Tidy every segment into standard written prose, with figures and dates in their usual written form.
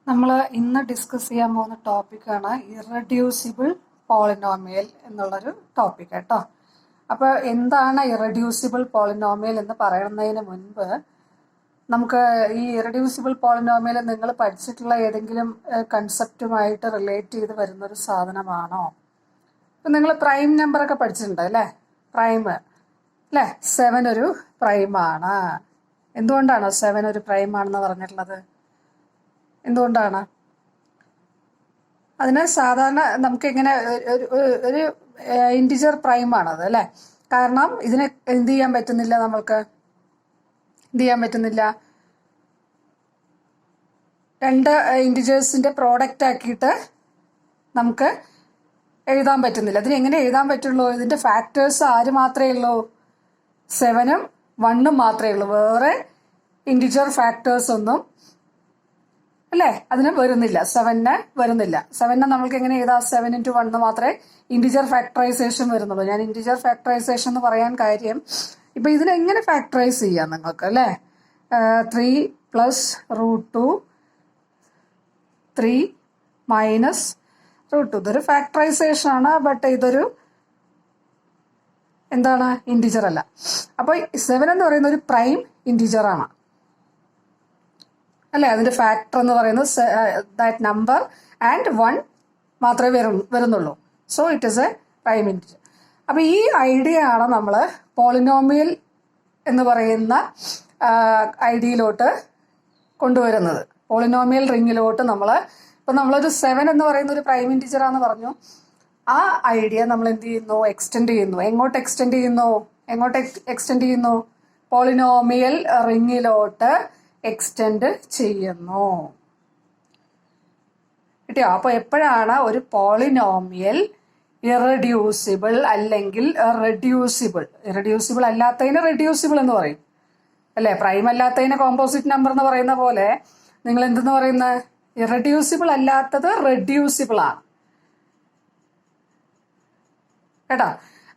നമ്മൾ ഇന്ന് ഡിസ്കസ് ചെയ്യാൻ പോകുന്ന ടോപ്പിക്കാണ് ഇറഡ്യൂസിബിൾ പോളിനോമിയൽ എന്നുള്ളൊരു ടോപ്പിക് കേട്ടോ. അപ്പോൾ എന്താണ് ഇറഡ്യൂസിബിൾ പോളിനോമിയൽ എന്ന് പറയുന്നതിന് മുൻപ് നമുക്ക് ഈ ഇറഡ്യൂസിബിൾ പോളിനോമിയൽ നിങ്ങൾ പഠിച്ചിട്ടുള്ള ഏതെങ്കിലും കൺസെപ്റ്റുമായിട്ട് റിലേറ്റ് ചെയ്ത് വരുന്നൊരു സാധനമാണോ? ഇപ്പം നിങ്ങൾ പ്രൈം നമ്പറൊക്കെ പഠിച്ചിട്ടുണ്ട് അല്ലേ? പ്രൈം അല്ലേ? 7 ഒരു പ്രൈമാണ്. എന്തുകൊണ്ടാണ് 7 ഒരു പ്രൈമാണെന്ന് പറഞ്ഞിട്ടുള്ളത്? എന്തുകൊണ്ടാണ്? അതിന് സാധാരണ നമുക്കിങ്ങനെ ഒരു ഇൻറ്റിജർ പ്രൈമാണത് അല്ലേ? കാരണം ഇതിനെ എന്ത് ചെയ്യാൻ പറ്റുന്നില്ല, നമ്മൾക്ക് എന്ത് ചെയ്യാൻ പറ്റുന്നില്ല, രണ്ട് ഇൻറ്റിജേഴ്സിന്റെ പ്രോഡക്റ്റ് ആക്കിയിട്ട് നമുക്ക് എഴുതാൻ പറ്റുന്നില്ല. ഇതിന് എങ്ങനെ എഴുതാൻ പറ്റുള്ളൂ? ഇതിന്റെ ഫാക്ടേഴ്സ് ആര് മാത്രമേ ഉള്ളൂ? 7ഉം 1ഉം മാത്രമേ ഉള്ളൂ. വേറെ ഇൻറ്റിജർ ഫാക്ടേഴ്സ് ഒന്നും അല്ലേ അതിന് വരുന്നില്ല. 7ന് വരുന്നില്ല. 7നെ നമ്മൾക്ക് എങ്ങനെ എഴുതാം? 7 into 1 മാത്രമേ ഇൻറ്റിജർ ഫാക്ടറൈസേഷൻ വരുന്നുള്ളൂ. ഞാൻ ഇൻറ്റിജർ ഫാക്ടറൈസേഷൻ എന്ന് പറയാൻ കാര്യം, ഇപ്പൊ ഇതിനെ എങ്ങനെ ഫാക്ടറൈസ് ചെയ്യാം നിങ്ങൾക്ക് അല്ലേ? 3 + √2 3 - √2 ഇതൊരു ഫാക്ടറൈസേഷൻ ആണ്. ബട്ട് ഇതൊരു എന്താണ്? ഇൻറ്റിജർ അല്ല. അപ്പോൾ 7 എന്ന് പറയുന്ന ഒരു പ്രൈം ഇൻറ്റിജർ ആണ് അല്ലേ? അതിന്റെ ഫാക്ടർ എന്ന് പറയുന്നത് ദാറ്റ് നമ്പർ ആൻഡ് 1 മാത്രമേ വരുന്നുള്ളൂ. So it is A prime integer. അപ്പൊ ഈ ഐഡിയ ആണ് നമ്മൾ പോളിനോമിയൽ എന്ന് പറയുന്ന ഐഡിയയിലോട്ട് കൊണ്ടുവരുന്നത്. പോളിനോമിയൽ റിങ്ങിലോട്ട് നമ്മളൊരു 7 എന്ന് പറയുന്ന ഒരു പ്രൈം ഇൻറ്റിജർ ആണെന്ന് പറഞ്ഞു. ആ ഐഡിയ നമ്മൾ എന്ത് ചെയ്യുന്നു? എക്സ്റ്റെൻഡ് ചെയ്യുന്നു. എങ്ങോട്ട് എക്സ്റ്റെൻഡ് ചെയ്യുന്നു? പോളിനോമിയൽ റിങ്ങിലോട്ട് എക്സ്റ്റെൻഡ് ചെയ്യുന്നു. കിട്ടിയോ? അപ്പൊ എപ്പോഴാണ് ഒരു പോളിനോമിയൽ ഇറഡ്യൂസിബിൾ അല്ലെങ്കിൽ ഇറഡ്യൂസിബിൾ അല്ലാത്തതിന് റെഡ്യൂസിബിൾ എന്ന് പറയും അല്ലെ? പ്രൈം അല്ലാത്തതിന് കോമ്പോസിറ്റ് നമ്പർ എന്ന് പറയുന്ന പോലെ നിങ്ങൾ എന്തെന്ന് പറയുന്നത്? ഇറഡ്യൂസിബിൾ അല്ലാത്തത് റെഡ്യൂസിബിൾ ആണ് കേട്ടോ.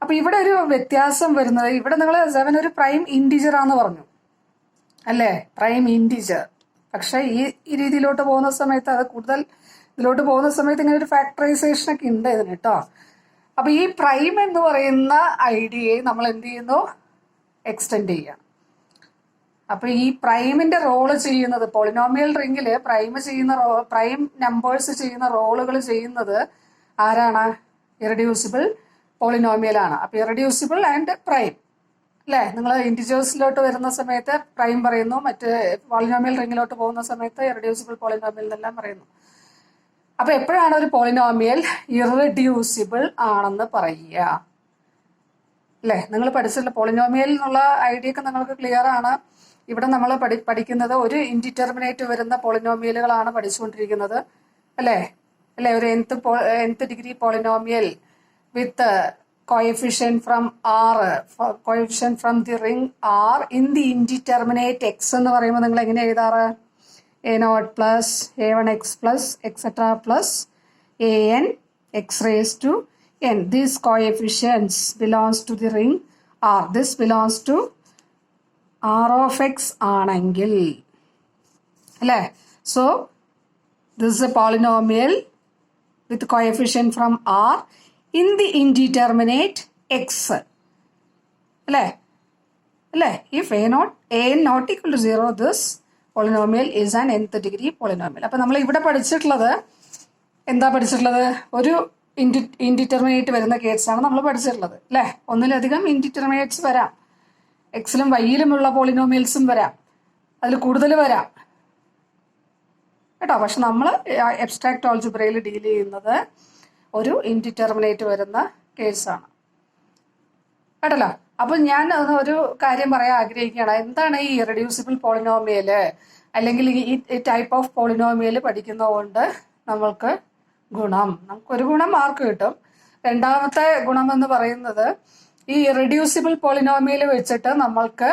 അപ്പൊ ഇവിടെ ഒരു വ്യത്യാസം വരുന്നത്, ഇവിടെ നിങ്ങൾ 7 ഒരു പ്രൈം ഇൻറ്റിജർ ആണെന്ന് പറഞ്ഞു അല്ലേ? Prime integer. പക്ഷെ ഈ രീതിയിലോട്ട് പോകുന്ന സമയത്ത്, അത് കൂടുതൽ ഇതിലോട്ട് പോകുന്ന സമയത്ത് ഇങ്ങനെ ഒരു ഫാക്ടറൈസേഷൻ ഒക്കെ ഉണ്ട് ഇതിന് കേട്ടോ. അപ്പൊ ഈ പ്രൈം എന്ന് പറയുന്ന ഐഡിയയെ നമ്മൾ എന്ത് ചെയ്യുന്നു? എക്സ്റ്റെൻഡ് ചെയ്യാം. അപ്പൊ ഈ പ്രൈമിന്റെ റോള് ചെയ്യുന്നത്, പോളിനോമിയൽ റിംഗില് പ്രൈം നമ്പേഴ്സ് ചെയ്യുന്ന റോളുകൾ ചെയ്യുന്നത് ആരാണ്? ഇറഡ്യൂസിബിൾ പോളിനോമിയൽ ആണ്. അപ്പൊ ഇറഡ്യൂസിബിൾ ആൻഡ് പ്രൈം അല്ലേ? നിങ്ങൾ ഇൻറ്റിജേഴ്സിലോട്ട് വരുന്ന സമയത്ത് പ്രൈം പറയുന്നു, മറ്റ് പോളിനോമിയൽ റിങ്ങിലോട്ട് പോകുന്ന സമയത്ത് ഇറഡ്യൂസിബിൾ പോളിനോമിയൽ എന്നെല്ലാം പറയുന്നു. അപ്പൊ എപ്പോഴാണ് ഒരു പോളിനോമിയൽ ഇറഡ്യൂസിബിൾ ആണെന്ന് പറയുക അല്ലേ? നിങ്ങൾ പഠിച്ചിട്ടുള്ള പോളിനോമിയൽ എന്നുള്ള ഐഡിയ ഒക്കെ നിങ്ങൾക്ക് ക്ലിയർ ആണ്. ഇവിടെ നമ്മൾ പഠിക്കുന്നത് ഒരു ഇൻഡിറ്റർമിനേറ്റ് വരുന്ന പോളിനോമിയലുകളാണ് പഠിച്ചുകൊണ്ടിരിക്കുന്നത് അല്ലേ? ഒരു nth degree polynomial with coefficient from R, coefficient from the ring R in the indeterminate x എന്ന് പറയുമ്പോൾ നിങ്ങൾ എങ്ങനെ എഴുതാറ്? a0 plus a1x plus etc plus an x raised to n. These coefficients belongs to the ring R. This belongs to R of x ആണെങ്കിൽ അല്ലേ? So this is a polynomial with coefficient from R in the indeterminate x അല്ലേ? If an not equal to 0, this polynomial is an nth degree polynomial. അപ്പൊ നമ്മൾ ഇവിടെ പഠിച്ചിട്ടുള്ളത് എന്താ? ഒരു indeterminate വരുന്ന കേസാണ് നമ്മൾ പഠിച്ചിട്ടുള്ളത് അല്ലേ? ഒന്നിലധികം ഇൻഡിറ്റർമിനേറ്റ്സ് വരാം. എക്സിലും വൈയിലുമുള്ള പോളിനോമിയൽസും വരാം, അതിൽ കൂടുതൽ വരാം കേട്ടോ. പക്ഷെ നമ്മൾ എബ്സ്ട്രാക്ട് ആൾജിബ്രയിൽ ഡീൽ ചെയ്യുന്നത് ഒരു ഇൻഡിറ്റർമിനേറ്റ് വരുന്ന കേസാണ് കേട്ടല്ലോ. അപ്പൊ ഞാൻ ഒരു കാര്യം പറയാൻ ആഗ്രഹിക്കുകയാണ്. എന്താണ് ഈ ഇറഡ്യൂസിബിൾ പോളിനോമിയല് അല്ലെങ്കിൽ ഈ ടൈപ്പ് ഓഫ് പോളിനോമിയൽ പഠിക്കുന്നതുകൊണ്ട് നമുക്കൊരു ഗുണം മാർക്ക് കിട്ടും. രണ്ടാമത്തെ ഗുണം എന്ന് പറയുന്നത്, ഈ ഇറഡ്യൂസിബിൾ പോളിനോമിയൽ വെച്ചിട്ട് നമ്മൾക്ക്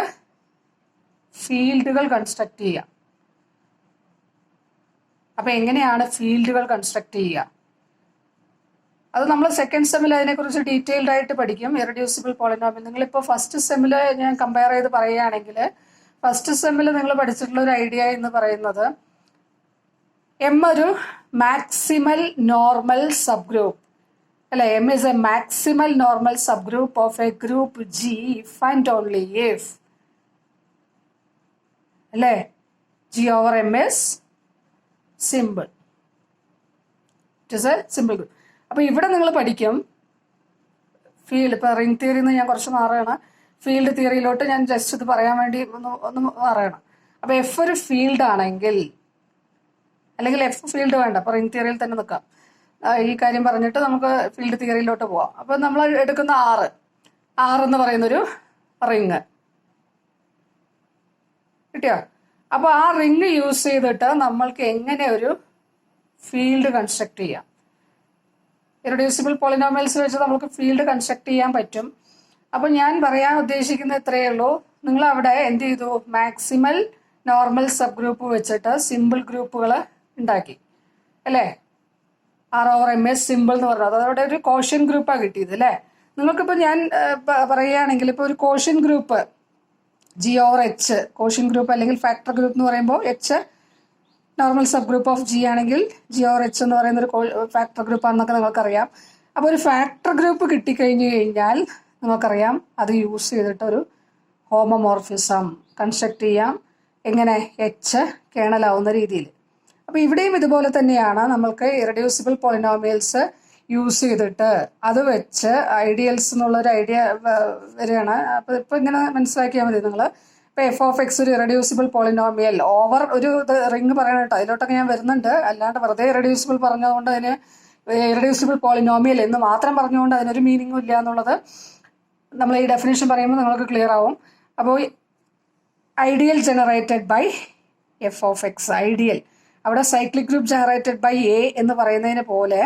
ഫീൽഡുകൾ കൺസ്ട്രക്ട് ചെയ്യാം. അപ്പൊ എങ്ങനെയാണ് ഫീൽഡുകൾ കൺസ്ട്രക്ട് ചെയ്യുക? അത് നമ്മൾ സെക്കൻഡ് സെമ്മിൽ അതിനെക്കുറിച്ച് ഡീറ്റെയിൽഡ് ആയിട്ട് പഠിക്കും. ഇറഡ്യൂസിബിൾ പോളിനോമിയൽ നിങ്ങളിപ്പോൾ ഫസ്റ്റ് സെമ്മിൽ ഞാൻ കമ്പയർ ചെയ്ത് പറയുകയാണെങ്കിൽ, ഫസ്റ്റ് സെമ്മിൽ നിങ്ങൾ പഠിച്ചിട്ടുള്ള ഒരു ഐഡിയ എന്ന് പറയുന്നത് എം ഒരു മാക്സിമൽ നോർമൽ സബ് ഗ്രൂപ്പ് അല്ലെ. M is a maximal normal sub group of a group G if and only if അല്ലേ G over M is simple. It is a simple group. അപ്പൊ ഇവിടെ നിങ്ങൾ പഠിക്കും field. ഇപ്പൊ ring theory ഞാൻ കുറച്ച് മാറുകയാണ്, ഫീൽഡ് തിയറിയിലോട്ട് ഞാൻ ജസ്റ്റ് ഇത് പറയാൻ വേണ്ടി ഒന്ന് മാറുകയാണ്. അപ്പൊ എഫ് ഒരു ഫീൽഡ് ആണെങ്കിൽ, അല്ലെങ്കിൽ എഫ് ഫീൽഡ് വേണ്ട, അപ്പൊ റിംഗ് തിയറിയിൽ തന്നെ നിൽക്കാം. ഈ കാര്യം പറഞ്ഞിട്ട് നമുക്ക് ഫീൽഡ് തിയറിയിലോട്ട് പോവാം. അപ്പൊ നമ്മൾ എടുക്കുന്ന ആറ് എന്ന് പറയുന്നൊരു റിങ് കിട്ടിയോ? അപ്പൊ ആ റിങ് യൂസ് ചെയ്തിട്ട് നമ്മൾക്ക് എങ്ങനെ ഒരു ഫീൽഡ് കൺസ്ട്രക്ട് ചെയ്യാം. ഇറഡ്യൂസിബിൾ പോളിനോമിയൽസ് വെച്ച് നമുക്ക് ഫീൽഡ് കൺസ്ട്രക്ട് ചെയ്യാൻ പറ്റും. അപ്പൊ ഞാൻ പറയാൻ ഉദ്ദേശിക്കുന്നത് ഇത്രയേ ഉള്ളൂ. നിങ്ങൾ അവിടെ എന്ത് ചെയ്തു, മാക്സിമൽ നോർമൽ സബ് ഗ്രൂപ്പ് വെച്ചിട്ട് സിമ്പിൾ ഗ്രൂപ്പുകൾ ഉണ്ടാക്കി അല്ലേ. R over M is simple എന്ന് പറഞ്ഞത് അതോടെ ഒരു കോഷ്യൻ ഗ്രൂപ്പാണ് കിട്ടിയത് അല്ലേ. നിങ്ങൾക്കിപ്പോൾ ഞാൻ പറയുകയാണെങ്കിൽ ഇപ്പോൾ ഒരു quotient group G over H, quotient group അല്ലെങ്കിൽ ഫാക്ടർ ഗ്രൂപ്പ് എന്ന് പറയുമ്പോൾ H normal sub group of G ആണെങ്കിൽ ജി ഓവർ എച്ച് എന്ന് പറയുന്ന ഒരു ഫാക്ടർ ഗ്രൂപ്പ് ആണെന്നൊക്കെ നിങ്ങൾക്കറിയാം. അപ്പോൾ ഒരു ഫാക്ടർ ഗ്രൂപ്പ് കിട്ടിക്കഴിഞ്ഞു കഴിഞ്ഞാൽ നമുക്കറിയാം അത് യൂസ് ചെയ്തിട്ട് ഒരു ഹോമോമോർഫിസം കൺസ്ട്രക്ട് ചെയ്യാം. എങ്ങനെ? എച്ച് കേണലാവുന്ന രീതിയിൽ. അപ്പോൾ ഇവിടെയും ഇതുപോലെ തന്നെയാണ്. നമ്മൾക്ക് ഇറഡ്യൂസിബിൾ പോളിനോമിയൽസ് യൂസ് ചെയ്തിട്ട് അത് വെച്ച് ഐഡിയൽസ് എന്നുള്ളൊരു ഐഡിയ വരികയാണ്. അപ്പോൾ ഇപ്പോൾ ഇങ്ങനെ മനസ്സിലാക്കിയാൽ മതി നിങ്ങൾ. ഇപ്പോൾ എഫ് ഓഫ് എക്സ് ഒരു ഇറഡ്യൂസിബിൾ പോളിനോമിയൽ ഓവർ ഒരു റിങ് പറയണം കേട്ടോ, അതിലോട്ടൊക്കെ ഞാൻ വരുന്നുണ്ട്. അല്ലാണ്ട് വെറുതെ ഇറഡ്യൂസിബിൾ പറഞ്ഞതുകൊണ്ട് അതിന് ഇറഡ്യൂസിബിൾ പോളിനോമിയൽ എന്ന് മാത്രം പറഞ്ഞുകൊണ്ട് അതിനൊരു മീനിങ്ങും ഇല്ല എന്നുള്ളത് നമ്മൾ ഈ ഡെഫിനേഷൻ പറയുമ്പോൾ നിങ്ങൾക്ക് ക്ലിയർ ആവും. അപ്പോൾ ideal generated by F of X, ideal അവിടെ cyclic group generated by A എന്ന് പറയുന്നതിന് പോലെ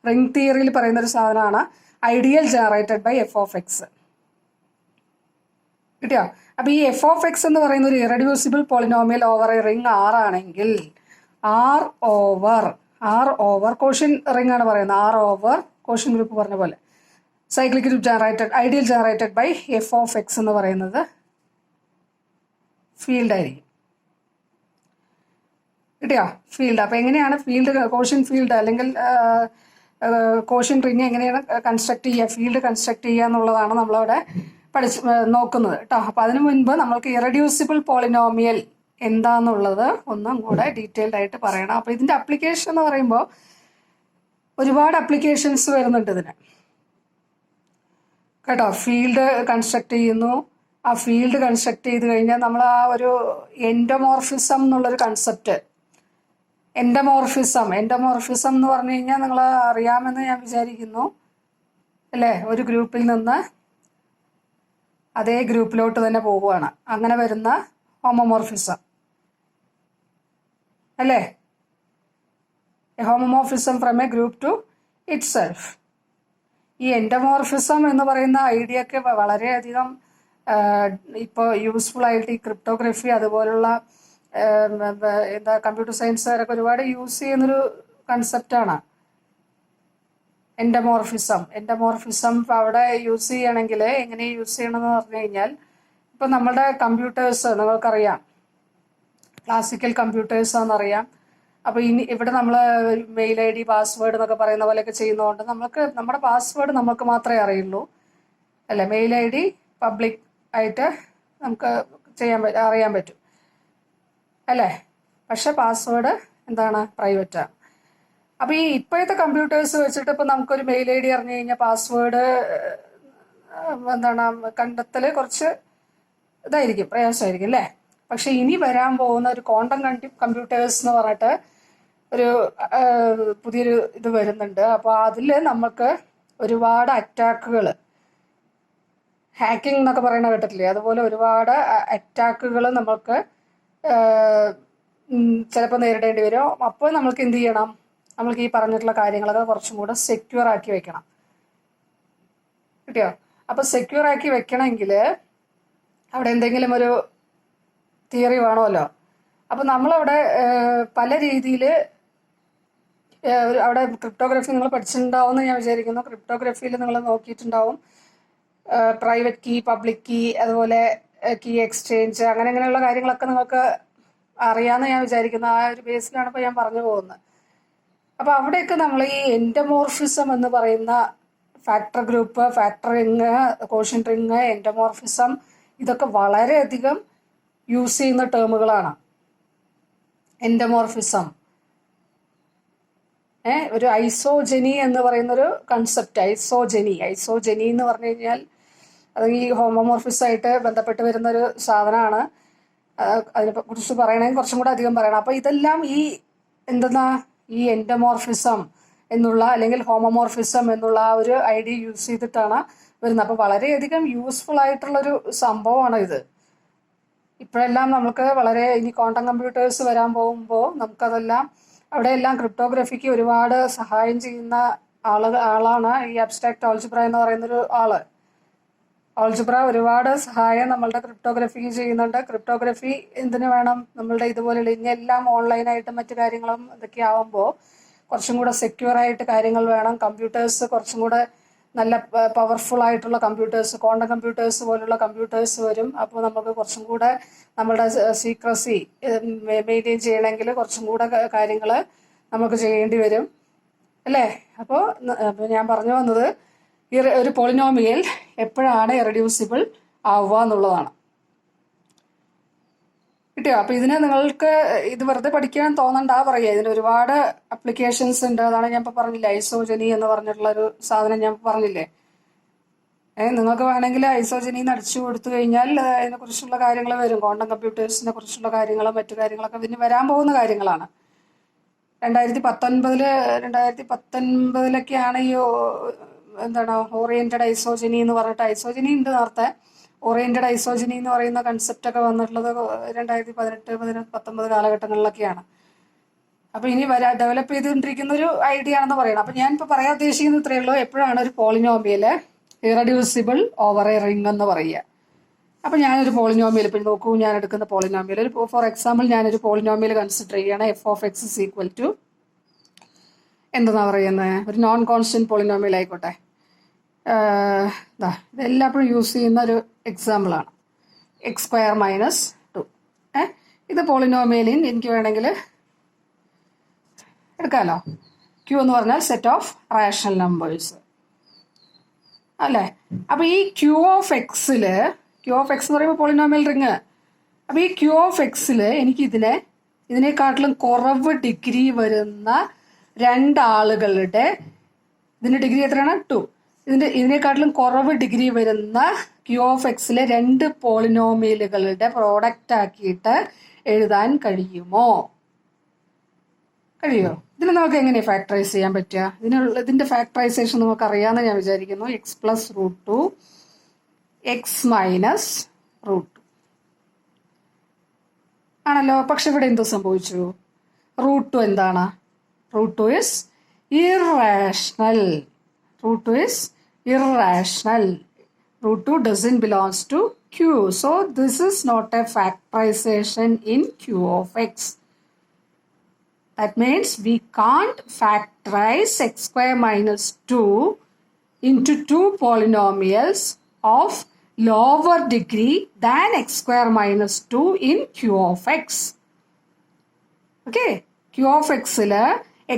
റിംഗ് തിയറിയിൽ പറയുന്ന ഒരു സാധനമാണ് ideal generated by F of X. കിട്ടിയോ? അപ്പൊ ഈ എഫ് ഓഫ് എക്സ് എന്ന് പറയുന്ന ഒരു irreducible polynomial over a ring R ആണെങ്കിൽ ആർ ഓവർ കോഷ്യൻ റിംഗ് ആണ് പറയുന്നത്. ആർ ഓവർ കോഷ്യൻ ഗ്രൂപ്പ് പറഞ്ഞ പോലെ cyclic group generated ideal generated by F of X എന്ന് പറയുന്നത് ഫീൽഡ് ആയിരിക്കും. കിട്ടിയോ? ഫീൽഡ്. അപ്പൊ എങ്ങനെയാണ് ഫീൽഡ്, കോഷ്യൻ ഫീൽഡ് അല്ലെങ്കിൽ കോഷ്യൻ റിംഗ് എങ്ങനെയാണ് കൺസ്ട്രക്ട് ചെയ്യുക, ഫീൽഡ് കൺസ്ട്രക്ട് ചെയ്യുക എന്നുള്ളതാണ് നമ്മളവിടെ നോക്കുന്നത് കേട്ടോ. അപ്പൊ അതിനു മുൻപ് നമ്മൾക്ക് ഇറഡ്യൂസിബിൾ പോളിനോമിയൽ എന്താന്നുള്ളത് ഒന്നും കൂടെ ഡീറ്റെയിൽഡ് ആയിട്ട് പറയണം. അപ്പൊ ഇതിന്റെ അപ്ലിക്കേഷൻ എന്ന് പറയുമ്പോൾ ഒരുപാട് അപ്ലിക്കേഷൻസ് വരുന്നുണ്ട് ഇതിന് കേട്ടോ. ഫീൽഡ് കൺസ്ട്രക്ട് ചെയ്യുന്നു. ആ ഫീൽഡ് കൺസ്ട്രക്ട് ചെയ്ത് കഴിഞ്ഞാൽ നമ്മൾ ആ ഒരു എൻഡോമോർഫിസം എന്നുള്ളൊരു കൺസെപ്റ്റ്, എൻഡോമോർഫിസം എന്ന് പറഞ്ഞു കഴിഞ്ഞാൽ നിങ്ങൾ അറിയാമെന്ന് ഞാൻ വിചാരിക്കുന്നു അല്ലേ. ഒരു ഗ്രൂപ്പിൽ നിന്ന് അതേ ഗ്രൂപ്പിലോട്ട് തന്നെ പോവുകയാണ്, അങ്ങനെ വരുന്ന ഹോമോമോർഫിസം അല്ലേ. Homomorphism from a group to itself. ഈ എൻഡോമോർഫിസം എന്ന് പറയുന്ന ഐഡിയ ഒക്കെ വളരെയധികം ഇപ്പോൾ യൂസ്ഫുൾ ആയിട്ട് ഈ ക്രിപ്റ്റോഗ്രഫി അതുപോലുള്ള എന്താ കമ്പ്യൂട്ടർ സയൻസുകാരൊക്കെ ഒരുപാട് യൂസ് ചെയ്യുന്നൊരു കൺസെപ്റ്റാണ് എൻഡോമോർഫിസം. അവിടെ യൂസ് ചെയ്യണമെങ്കിൽ എങ്ങനെ യൂസ് ചെയ്യണമെന്ന് പറഞ്ഞു കഴിഞ്ഞാൽ ഇപ്പം നമ്മുടെ കമ്പ്യൂട്ടേഴ്സ് നിങ്ങൾക്കറിയാം, ക്ലാസിക്കൽ കമ്പ്യൂട്ടേഴ്സ് ആണെന്നറിയാം. അപ്പോൾ ഇനി ഇവിടെ നമ്മൾ മെയിൽ ഐ ഡി പാസ്വേഡ് എന്നൊക്കെ പറയുന്ന പോലെയൊക്കെ ചെയ്യുന്നതുകൊണ്ട് നമുക്ക് നമ്മുടെ പാസ്വേഡ് നമുക്ക് മാത്രമേ അറിയുള്ളൂ അല്ലേ. മെയിൽ ഐ ഡി പബ്ലിക് ആയിട്ട് നമുക്ക് അറിയാൻ പറ്റും അല്ലേ. പക്ഷെ പാസ്വേഡ് എന്താണ്? പ്രൈവറ്റാണ്. അപ്പോൾ ഈ ഇപ്പോഴത്തെ കമ്പ്യൂട്ടേഴ്സ് വെച്ചിട്ട് ഇപ്പം നമുക്കൊരു മെയിൽ ഐ ഡി അറിഞ്ഞു കഴിഞ്ഞാൽ പാസ്വേഡ് എന്താണ് കണ്ടെത്തൽ കുറച്ച് ഇതായിരിക്കും, പ്രയാസമായിരിക്കും അല്ലേ. പക്ഷെ ഇനി വരാൻ പോകുന്ന ഒരു ക്വാണ്ടം കമ്പ്യൂട്ടേഴ്സ് എന്ന് പറഞ്ഞിട്ട് ഒരു പുതിയൊരു ഇത് വരുന്നുണ്ട്. അപ്പോൾ അതിൽ നമുക്ക് ഒരുപാട് അറ്റാക്കുകൾ, ഹാക്കിംഗ് എന്നൊക്കെ പറയുന്ന കേട്ടിട്ടില്ലേ, അതുപോലെ ഒരുപാട് അറ്റാക്കുകൾ നമുക്ക് ചിലപ്പോൾ നേരിടേണ്ടി വരും. അപ്പോൾ നമ്മൾക്ക് എന്ത് ചെയ്യണം? നമ്മൾക്ക് ഈ പറഞ്ഞിട്ടുള്ള കാര്യങ്ങളൊക്കെ കുറച്ചും കൂടെ സെക്യൂർ ആക്കി വെക്കണം. കിട്ടിയോ? അപ്പോൾ സെക്യൂർ ആക്കി വെക്കണമെങ്കിൽ അവിടെ എന്തെങ്കിലും ഒരു തിയറി വേണമല്ലോ. അപ്പോൾ നമ്മളവിടെ പല രീതിയിൽ അവിടെ ക്രിപ്റ്റോഗ്രഫി നിങ്ങൾ പഠിച്ചിട്ടുണ്ടാവും എന്ന് ഞാൻ വിചാരിക്കുന്നു. ക്രിപ്റ്റോഗ്രഫിയിൽ നിങ്ങൾ നോക്കിയിട്ടുണ്ടാവും. പ്രൈവറ്റ് കീ, പബ്ലിക് കീ, അതുപോലെ കീ എക്സ്ചേഞ്ച്, അങ്ങനെയുള്ള കാര്യങ്ങളൊക്കെ നിങ്ങൾക്ക് അറിയാമെന്ന് ഞാൻ വിചാരിക്കുന്നു. ആ ഒരു ബേസിലാണ് ഇപ്പോൾ ഞാൻ പറഞ്ഞു പോകുന്നത്. അപ്പോൾ അവിടെയൊക്കെ നമ്മൾ ഈ എൻഡോമോർഫിസം എന്ന് പറയുന്ന factor group, factor ring, quotient ring, endomorphism, ഇതൊക്കെ വളരെയധികം യൂസ് ചെയ്യുന്ന ടേമുകളാണ്. എൻഡോമോർഫിസം, ഒരു ഐസോജനി എന്ന് പറയുന്നൊരു കൺസെപ്റ്റ്. ഐസോജനി എന്ന് പറഞ്ഞു കഴിഞ്ഞാൽ അത് ഈ ഹോമോമോർഫിസമായിട്ട് ബന്ധപ്പെട്ട് വരുന്നൊരു സാധനമാണ്. അതിനെ കുറിച്ച് പറയണമെങ്കിൽ കുറച്ചും കൂടെ അധികം പറയണം. അപ്പോൾ ഇതെല്ലാം ഈ എൻഡോമോർഫിസം എന്നുള്ള അല്ലെങ്കിൽ ഹോമോമോർഫിസം എന്നുള്ള ആ ഒരു ഐഡിയ യൂസ് ചെയ്തിട്ടാണ് വരുന്നത്. അപ്പോൾ വളരെയധികം യൂസ്ഫുൾ ആയിട്ടുള്ളൊരു സംഭവമാണ് ഇത്. ഇപ്പോഴെല്ലാം നമുക്ക് ഇനി ക്വാണ്ടം കമ്പ്യൂട്ടേഴ്സ് വരാൻ പോകുമ്പോൾ നമുക്കതെല്ലാം അവിടെയെല്ലാം ക്രിപ്റ്റോഗ്രഫിക്ക് ഒരുപാട് സഹായം ചെയ്യുന്ന ആളാണ് ഈ അബ്സ്ട്രാക്ട് ആൾജിബ്ര എന്ന് പറയുന്നൊരു ആള്. ആൾജിബ്ര ഒരുപാട് സഹായം നമ്മളുടെ ക്രിപ്റ്റോഗ്രഫിക്ക് ചെയ്യുന്നുണ്ട്. ക്രിപ്റ്റോഗ്രഫി എന്തിനു വേണം? നമ്മളുടെ ഇതുപോലെയുള്ള ഇനിയെല്ലാം ഓൺലൈനായിട്ടും മറ്റു കാര്യങ്ങളും ഇതൊക്കെ ആവുമ്പോൾ കുറച്ചും കൂടെ സെക്യൂർ ആയിട്ട് കാര്യങ്ങൾ വേണം. കമ്പ്യൂട്ടേഴ്സ് കുറച്ചും കൂടെ നല്ല പവർഫുൾ ആയിട്ടുള്ള കമ്പ്യൂട്ടേഴ്സ്, ക്വാണ്ടം കമ്പ്യൂട്ടേഴ്സ് പോലുള്ള കമ്പ്യൂട്ടേഴ്സ് വരും. അപ്പോൾ നമുക്ക് കുറച്ചും കൂടെ നമ്മളുടെ സീക്രസി മെയിൻറ്റെയിൻ ചെയ്യണമെങ്കിൽ കുറച്ചും കൂടെ കാര്യങ്ങൾ നമുക്ക് ചെയ്യേണ്ടി വരും, അല്ലേ? അപ്പോൾ ഞാൻ പറഞ്ഞു വന്നത് ഒരു പോളിനോമിയൽ എപ്പോഴാണ് ഇറഡ്യൂസിബിൾ ആവുക എന്നുള്ളതാണ്. കിട്ടിയോ? അപ്പോൾ ഇതിന് നിങ്ങൾക്ക് ഇത് വെറുതെ പഠിക്കാൻ തോന്നണ്ടാ പറയുക. ഇതിന് ഒരുപാട് അപ്ലിക്കേഷൻസ് ഉണ്ട്. അതാണ് ഞാൻ ഇപ്പോൾ പറഞ്ഞില്ലേ, ഐസോജനി എന്ന് പറഞ്ഞിട്ടുള്ളൊരു സാധനം ഞാൻ പറഞ്ഞില്ലേ. നിങ്ങൾക്ക് വേണമെങ്കിൽ ഐസോജനി അടിച്ചു കൊടുത്തു കഴിഞ്ഞാൽ അതിനെക്കുറിച്ചുള്ള കാര്യങ്ങൾ വരും. ക്വാണ്ടം കമ്പ്യൂട്ടേഴ്സിനെ കുറിച്ചുള്ള കാര്യങ്ങളും മറ്റു കാര്യങ്ങളൊക്കെ ഇതിന് വരാൻ പോകുന്ന കാര്യങ്ങളാണ്. 2019 ഈ ഓറിയന്റഡ് ഐസോജനി എന്ന് പറഞ്ഞിട്ട് ഐസോജനി ഉണ്ട് നേരത്തെ. ഓറിയന്റഡ് ഐസോജനി എന്ന് പറയുന്ന കൺസെപ്റ്റ് ഒക്കെ വന്നിട്ടുള്ളത് 2018-19 കാലഘട്ടങ്ങളിലൊക്കെയാണ്. അപ്പോൾ ഇനി ഡെവലപ്പ് ചെയ്തുകൊണ്ടിരിക്കുന്ന ഒരു ഐഡിയ ആണെന്ന് പറയണം. അപ്പോൾ ഞാൻ ഇപ്പോൾ പറയാൻ ഉദ്ദേശിക്കുന്നത് ഇത്രയേ ഉള്ളൂ. എപ്പോഴാണ് ഒരു polynomial irreducible over a ring എന്ന് പറയുക? അപ്പോൾ ഞാനൊരു പോളിനോമിയൽ ഇപ്പോൾ നോക്കൂ, ഞാൻ എടുക്കുന്ന പോളിനോമിയൽ ഫോർ എക്സാമ്പിൾ ഞാനൊരു പോളിനോമിയൽ കൺസിഡർ ചെയ്യുകയാണ്. f(x) = എന്തെന്നാ പറയുന്നത്? ഒരു നോൺ കോൺസ്റ്റന്റ് പോളിനോമിയൽ ആയിക്കോട്ടെ. ഇതെല്ലാപ്പോഴും യൂസ് ചെയ്യുന്ന ഒരു എക്സാമ്പിളാണ്. x² - 2. ഇത് പോളിനോമിയലിൻ എനിക്ക് വേണമെങ്കിൽ എടുക്കാമല്ലോ. Q എന്ന് പറഞ്ഞാൽ സെറ്റ് ഓഫ് റാഷണൽ നമ്പേഴ്സ്, അല്ലേ? അപ്പോൾ ഈ Q(x) എന്ന് പറയുമ്പോൾ പോളിനോമിയൽ റിങ്. അപ്പോൾ ഈ Q(x) എനിക്ക് ഇതിനെക്കാട്ടിലും കുറവ് ഡിഗ്രി വരുന്ന രണ്ടാളുകളുടെ, ഇതിന്റെ ഡിഗ്രി എത്രയാണ്? 2. ഇതിനെക്കാട്ടിലും കുറവ് ഡിഗ്രി വരുന്ന Q(x) രണ്ട് പോളിനോമിയലുകളുടെ പ്രോഡക്റ്റ് ആക്കിയിട്ട് എഴുതാൻ കഴിയുമോ? കഴിയോ? ഇതിനെ നമുക്ക് എങ്ങനെ ഫാക്ടറൈസ് ചെയ്യാൻ പറ്റുക? ഇതിന്റെ ഫാക്ടറൈസേഷൻ നമുക്ക് അറിയാമെന്ന് ഞാൻ വിചാരിക്കുന്നു. x + √2 x - √2 ആണല്ലോ. പക്ഷെ ഇവിടെ എന്തോ സംഭവിച്ചു? √2 എന്താണ്? √2 is irrational. √2 doesn't belongs to Q. So this is not a factorization in Q(x). That means we can't factorize x² - 2 into two polynomials of lower degree than x² - 2 in Q(x). Okay? Q(x)ൽ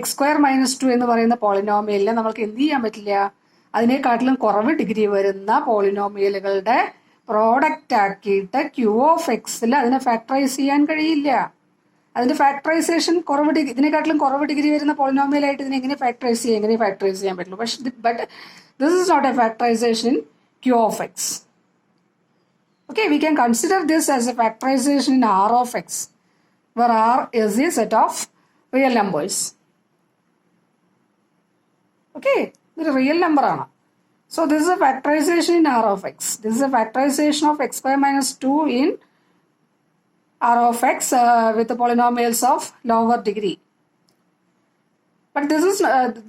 x² - 2 എന്ന് പറയുന്ന പോളിനോമിയലിനെ നമുക്ക് എന്ത് ചെയ്യാൻ പറ്റില്ല? അതിനെക്കാട്ടിലും കുറവ് degree വരുന്ന പോളിനോമിയലുകളുടെ പ്രോഡക്റ്റ് ആക്കിയിട്ട് Q(x)ൽ അതിനെ ഫാക്ടറൈസ് ചെയ്യാൻ കഴിയില്ല. അതിന്റെ ഫാക്ടറൈസേഷൻ ഇതിനെക്കാട്ടിലും കുറവ് ഡിഗ്രി വരുന്ന പോളിനോമിയലായിട്ട് ഇതിനെ എങ്ങനെ ഫാക്ടറൈസ് ചെയ്യാൻ പറ്റുള്ളൂ. But this is not a factorisation Q(x). Okay, we can consider this as a factorization in R(x), where R is a set of real numbers. Okay, ഇത് റിയൽ നമ്പർ ആണ്. So this is a factorization in R(x). This is a factorization of x² - 2 in R(x) with the polynomials of lower degree. But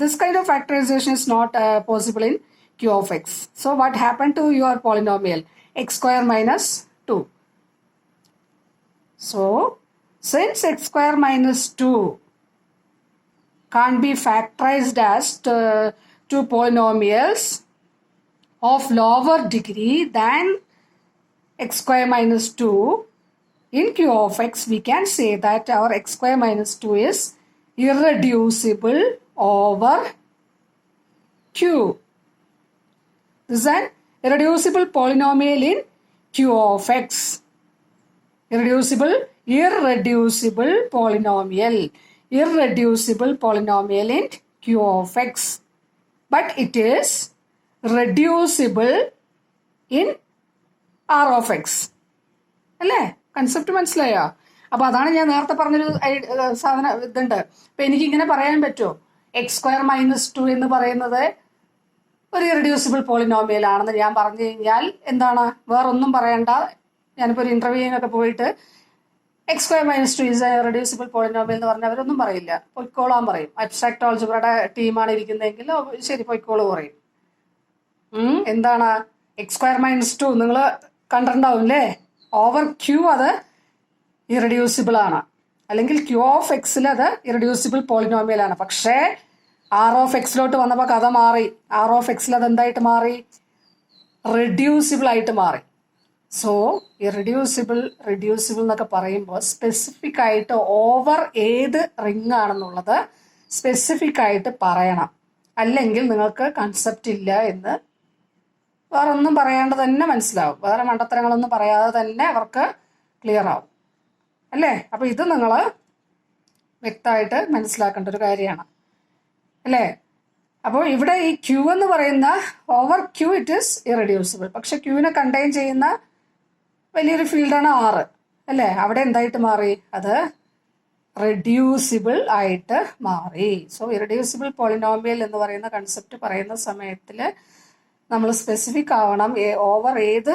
this kind of factorization is not possible in Q(x). So what happened to your polynomial x² - 2? So since x² - 2 can't be factorized as two polynomials of lower degree than x² - 2, in Q of x, we can say that our x square minus 2 is irreducible over Q. This is an irreducible polynomial in Q of x. Irreducible polynomial. Irreducible polynomial in Q of x. But it is reducible in R of x. അല്ലേ? Concept മനസ്സിലായോ? അപ്പൊ അതാണ് ഞാൻ നേരത്തെ പറഞ്ഞൊരു സാധനം ഇതുണ്ട്. അപ്പൊ എനിക്ക് ഇങ്ങനെ പറയാൻ പറ്റുമോ? എക്സ് സ്ക്വയർ മൈനസ് 2 എന്ന് പറയുന്നത് ഒരു ഇറഡ്യൂസിബിൾ പോളിനോമിയൽ ആണെന്ന് ഞാൻ പറഞ്ഞു കഴിഞ്ഞാൽ എന്താണ്? വേറൊന്നും പറയണ്ട. ഞാനിപ്പോൾ ഒരു ഇന്റർവ്യൂവിനൊക്കെ പോയിട്ട് X square minus 2 is irreducible polynomial എന്ന് പറഞ്ഞാൽ അവരൊന്നും പറയില്ല, പൊയ്ക്കോളാൻ പറയും. അബ്സ്ട്രാക്ട് ഓൾജിബ്രയുടെ ടീമാണ് ഇരിക്കുന്നതെങ്കിൽ ശരി പൊയ്ക്കോളൂ പറയും. എന്താണ് എക്സ് സ്ക്വയർ മൈനസ് 2 നിങ്ങൾ കണ്ടിട്ടുണ്ടാവും അല്ലേ? ഓവർ ക്യൂ അത് ഇറഡ്യൂസിബിൾ ആണ്, അല്ലെങ്കിൽ ക്യൂ ഓഫ് എക്സിൽ അത് ഇറഡ്യൂസിബിൾ പോളിനോമിയൽ ആണ്. പക്ഷേ ആർ ഓഫ് എക്സിലോട്ട് വന്നപ്പോൾ കഥ മാറി. ആർ ഓഫ് എക്സിൽ അത് എന്തായിട്ട് മാറി? റെഡ്യൂസിബിൾ ആയിട്ട് മാറി. സോ ഇറഡ്യൂസിബിൾ എന്നൊക്കെ പറയുമ്പോൾ സ്പെസിഫിക് ആയിട്ട് ഓവർ ഏത് റിംഗ് ആണെന്നുള്ളത് സ്പെസിഫിക് ആയിട്ട് പറയണം. അല്ലെങ്കിൽ നിങ്ങൾക്ക് കൺസെപ്റ്റ് ഇല്ല എന്ന് വേറെ ഒന്നും പറയാണ്ട് തന്നെ മനസ്സിലാവും. വേറെ മണ്ടത്തരങ്ങളൊന്നും പറയാതെ തന്നെ അവർക്ക് ക്ലിയർ ആവും അല്ലേ? അപ്പൊ ഇത് നിങ്ങൾ വ്യക്തമായിട്ട് മനസ്സിലാക്കേണ്ട ഒരു കാര്യമാണ് അല്ലേ? അപ്പോൾ ഇവിടെ ഈ ക്യൂ എന്ന് പറയുന്ന over Q it is irreducible. പക്ഷെ ക്യൂവിനെ കണ്ടെയ്ൻ ചെയ്യുന്ന വലിയൊരു ഫീൽഡാണ് ആറ് അല്ലേ? അവിടെ എന്തായിട്ട് മാറി? അത് റെഡ്യൂസിബിൾ ആയിട്ട് മാറി. സോ ഇറഡ്യൂസിബിൾ പോളിനോമിയൽ എന്ന് പറയുന്ന കൺസെപ്റ്റ് പറയുന്ന സമയത്തിൽ നമ്മൾ സ്പെസിഫിക് ആവണം. ഓവർ ഏത്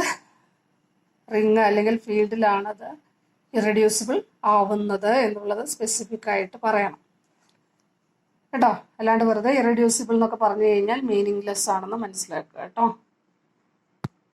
റിങ് അല്ലെങ്കിൽ ഫീൽഡിലാണത് ഇറഡ്യൂസിബിൾ ആവുന്നത് എന്നുള്ളത് സ്പെസിഫിക് ആയിട്ട് പറയണം കേട്ടോ. അല്ലാണ്ട് വെറുതെ ഇറഡ്യൂസിബിൾ എന്നൊക്കെ പറഞ്ഞു കഴിഞ്ഞാൽ മീനിങ്ലെസ് ആണെന്ന് മനസ്സിലാക്കുക കേട്ടോ.